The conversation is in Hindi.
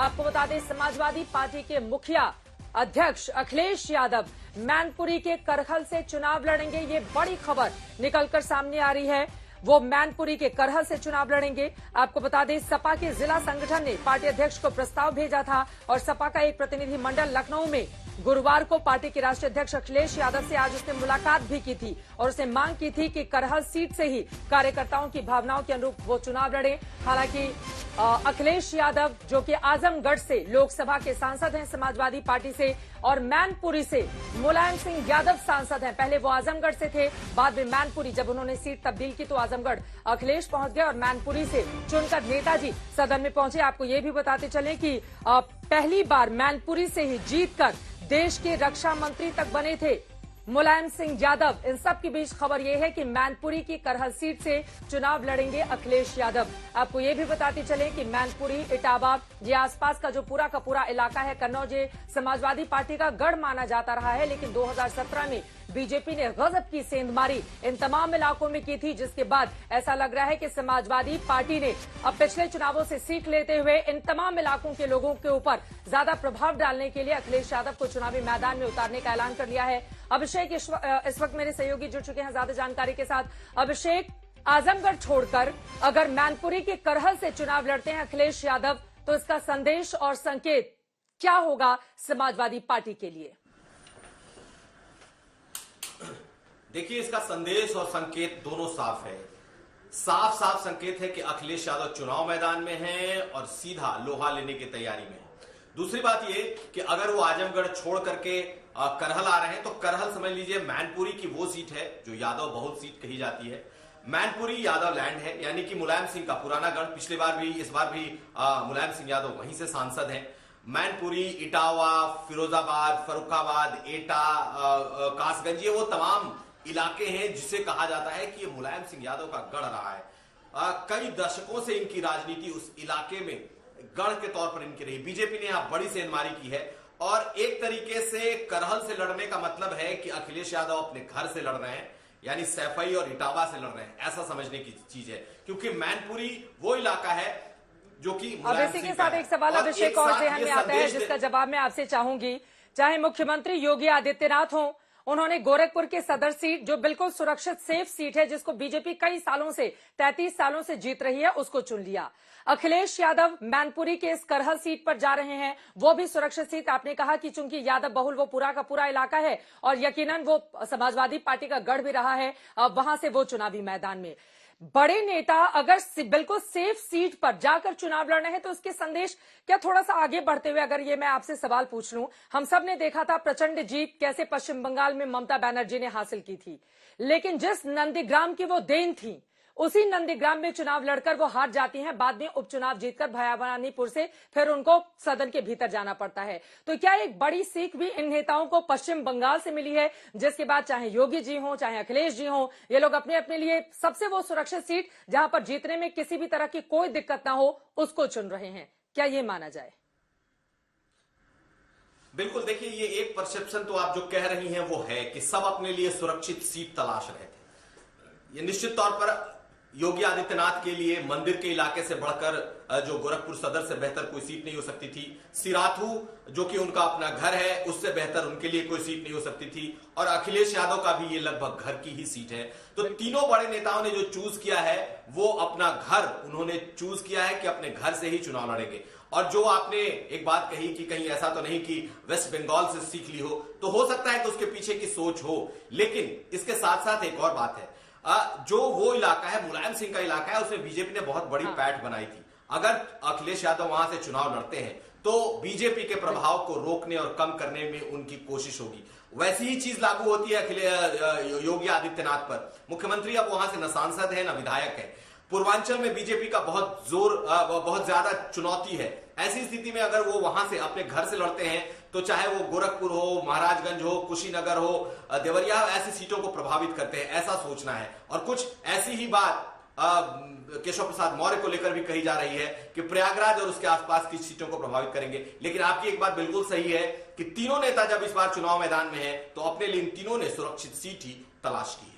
आपको बता दें, समाजवादी पार्टी के मुखिया अध्यक्ष अखिलेश यादव मैनपुरी के करहल से चुनाव लड़ेंगे। ये बड़ी खबर निकलकर सामने आ रही है। वो मैनपुरी के करहल से चुनाव लड़ेंगे। आपको बता दें, सपा के जिला संगठन ने पार्टी अध्यक्ष को प्रस्ताव भेजा था और सपा का एक प्रतिनिधि मंडल लखनऊ में गुरुवार को पार्टी के राष्ट्रीय अध्यक्ष अखिलेश यादव से आज उसने मुलाकात भी की थी और उसने मांग की थी कि करहल सीट से ही कार्यकर्ताओं की भावनाओं के अनुरूप वो चुनाव लड़े। हालांकि अखिलेश यादव, जो कि आजमगढ़ से लोकसभा के सांसद हैं समाजवादी पार्टी से, और मैनपुरी से मुलायम सिंह यादव सांसद हैं। पहले वो आजमगढ़ से थे, बाद में मैनपुरी। जब उन्होंने सीट तब्दील की तो आजमगढ़ अखिलेश पहुंच गए और मैनपुरी से चुनकर नेताजी सदन में पहुंचे। आपको ये भी बताते चले कि पहली बार मैनपुरी से ही जीतकर देश के रक्षा मंत्री तक बने थे मुलायम सिंह यादव। इन सब के बीच खबर यह है कि मैनपुरी की करहल सीट से चुनाव लड़ेंगे अखिलेश यादव। आपको ये भी बताते चले कि मैनपुरी, इटावा, ये आसपास का जो पूरा का पूरा इलाका है, कन्नौज, समाजवादी पार्टी का गढ़ माना जाता रहा है। लेकिन 2017 में बीजेपी ने गजब की सेंधमारी इन तमाम इलाकों में की थी, जिसके बाद ऐसा लग रहा है कि समाजवादी पार्टी ने अब पिछले चुनावों से सीख लेते हुए इन तमाम इलाकों के लोगों के ऊपर ज्यादा प्रभाव डालने के लिए अखिलेश यादव को चुनावी मैदान में उतारने का ऐलान कर लिया है। अभिषेक इस वक्त मेरे सहयोगी जुड़ चुके हैं ज्यादा जानकारी के साथ। अभिषेक, आजमगढ़ छोड़कर अगर मैनपुरी के करहल से चुनाव लड़ते हैं अखिलेश यादव, तो इसका संदेश और संकेत क्या होगा समाजवादी पार्टी के लिए? देखिए, इसका संदेश और संकेत दोनों साफ है। साफ साफ संकेत है कि अखिलेश यादव चुनाव मैदान में हैं और सीधा लोहा लेने की तैयारी में है। दूसरी बात ये कि अगर वो आजमगढ़ छोड़ करके करहल आ रहे हैं तो करहल समझ लीजिए मैनपुरी की वो सीट है जो यादव बहुत सीट कही जाती है। मैनपुरी यादव लैंड है, यानी कि मुलायम सिंह का पुराना गढ़। पिछली बार भी, इस बार भी मुलायम सिंह यादव वहीं से सांसद हैं। मैनपुरी, इटावा, फिरोजाबाद, फर्रुखाबाद, एटा, कासगंज, ये वो तमाम इलाके हैं जिसे कहा जाता है कि ये मुलायम सिंह यादव का गढ़ रहा है। कई दशकों से इनकी राजनीति उस इलाके में गढ़ के तौर पर इनकी रही। बीजेपी ने यहां बड़ी सेंधमारी की है और एक तरीके से करहल से लड़ने का मतलब है कि अखिलेश यादव अपने घर से लड़ रहे हैं, यानी सैफई और इटावा से लड़ रहे हैं, ऐसा समझने की चीज है। क्योंकि मैनपुरी वो इलाका है जो कि अब इसी के साथ एक सवाल अभिषेक और जहन में आता है जिसका जवाब मैं आपसे चाहूंगी। चाहे मुख्यमंत्री योगी आदित्यनाथ हो, उन्होंने गोरखपुर के सदर सीट, जो बिल्कुल सुरक्षित सेफ सीट है, जिसको बीजेपी कई सालों से 33 सालों से जीत रही है, उसको चुन लिया। अखिलेश यादव मैनपुरी के इस करहल सीट पर जा रहे हैं, वो भी सुरक्षित सीट। आपने कहा कि चूंकि यादव बहुल वो पूरा का पूरा इलाका है और यकीनन वो समाजवादी पार्टी का गढ़ भी रहा है, वहां से वो चुनावी मैदान में बड़े नेता अगर बिल्कुल सेफ सीट पर जाकर चुनाव लड़ रहे हैं, तो उसके संदेश क्या थोड़ा सा आगे बढ़ते हुए अगर ये मैं आपसे सवाल पूछ लूं, हम सब ने देखा था प्रचंड जीत कैसे पश्चिम बंगाल में ममता बनर्जी ने हासिल की थी, लेकिन जिस नंदीग्राम की वो देन थी, उसी नंदीग्राम में चुनाव लड़कर वो हार जाती हैं। बाद में उपचुनाव जीतकर भयावनानीपुर से फिर उनको सदन के भीतर जाना पड़ता है। तो क्या एक बड़ी सीख भी इन नेताओं को पश्चिम बंगाल से मिली है, जिसके बाद चाहे योगी जी हो, चाहे अखिलेश जी हो, ये लोग अपने अपने लिए सबसे वो सुरक्षित सीट जहां पर जीतने में किसी भी तरह की कोई दिक्कत ना हो, उसको चुन रहे हैं? क्या ये माना जाए? बिल्कुल। देखिए, ये एक परसेप्शन तो आप जो कह रही हैं वो है कि सब अपने लिए सुरक्षित सीट तलाश रहे थे। ये निश्चित तौर पर योगी आदित्यनाथ के लिए मंदिर के इलाके से बढ़कर जो गोरखपुर सदर से बेहतर कोई सीट नहीं हो सकती थी। सिराथू, जो कि उनका अपना घर है, उससे बेहतर उनके लिए कोई सीट नहीं हो सकती थी। और अखिलेश यादव का भी ये लगभग घर की ही सीट है। तो तीनों बड़े नेताओं ने जो चूज किया है वो अपना घर उन्होंने चूज किया है कि अपने घर से ही चुनाव लड़ेंगे। और जो आपने एक बात कही कि कहीं ऐसा तो नहीं कि वेस्ट बंगाल से सीख ली हो, तो हो सकता है कि उसके पीछे की सोच हो। लेकिन इसके साथ साथ एक और बात है, जो वो इलाका है, मुलायम सिंह का इलाका है, उसमें बीजेपी ने बहुत बड़ी पैठ बनाई थी। अगर अखिलेश यादव वहां से चुनाव लड़ते हैं तो बीजेपी के प्रभाव को रोकने और कम करने में उनकी कोशिश होगी। वैसी ही चीज लागू होती है योगी आदित्यनाथ पर। मुख्यमंत्री अब वहां से न सांसद है न विधायक है। पूर्वांचल में बीजेपी का बहुत ज्यादा चुनौती है। ऐसी स्थिति में अगर वो वहां से अपने घर से लड़ते हैं तो चाहे वो गोरखपुर हो, महाराजगंज हो, कुशीनगर हो, देवरिया, ऐसी सीटों को प्रभावित करते हैं, ऐसा सोचना है। और कुछ ऐसी ही बात केशव प्रसाद मौर्य को लेकर भी कही जा रही है कि प्रयागराज और उसके आसपास की सीटों को प्रभावित करेंगे। लेकिन आपकी एक बात बिल्कुल सही है कि तीनों नेता जब इस बार चुनाव मैदान में हैं तो अपने लिए इन तीनों ने सुरक्षित सीट ही तलाश की है।